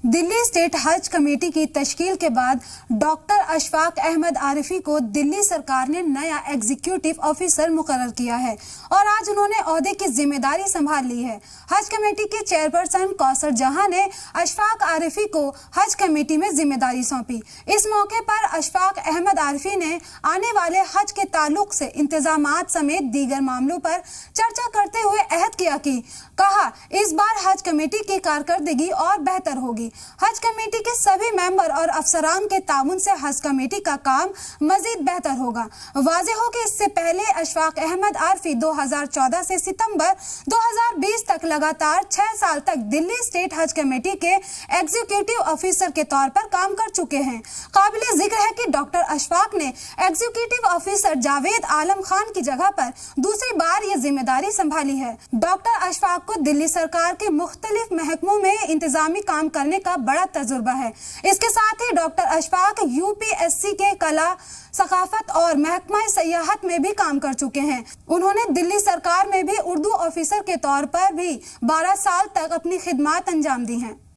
Delhi state हज committee की तश्कील के बाद डॉक्टर अशफाक अहमद आरिफी को दिल्ली सरकार ने नया एग्जीक्यूटिव ऑफिसर मुकर्रर किया है और आज उन्होंने ओहदे की जिम्मेदारी संभाल ली है। हज कमेटी के चेयरपर्सन कौसर जहां ने अशफाक आरिफी को हज कमेटी में जिम्मेदारी सौंपी। इस मौके पर अशफाक अहमद आरिफी ने आने वाले हज के ताल्लुक से इंतजामात समेत दीगर मामलों पर चर्चा करते हुए अहद किया कि कहा इस बार हज कमेटी की कारकर्दगी और बेहतर होगी। हज कमेटी के सभी मेंबर और अफसरान के ताउन से हज कमेटी का काम मजीद बेहतर होगा। वाज़ेह हो कि इससे पहले अशफाक अहमद आरिफी 2014 से सितंबर 2020 तक लगातार 6 साल तक दिल्ली स्टेट हज कमेटी के एग्जीक्यूटिव ऑफिसर के तौर पर काम कर चुके हैं। काबिले जिक्र है कि डॉक्टर अशफाक ने एग्जीक्यूटिव ऑफिसर जावेद आलम खान की जगह पर दूसरी बार ये जिम्मेदारी संभाली है। डॉक्टर अशफाक को दिल्ली सरकार के मुख्तलिफ महकमों में इंतजामी काम करने का बड़ा तजुर्बा है। इसके साथ ही डॉक्टर अशफाक यूपीएससी के कला, सकाफत और महकमा सयाहत में भी काम कर चुके हैं। उन्होंने दिल्ली सरकार में भी उर्दू ऑफिसर के तौर पर भी 12 साल तक अपनी खिदमत अंजाम दी हैं।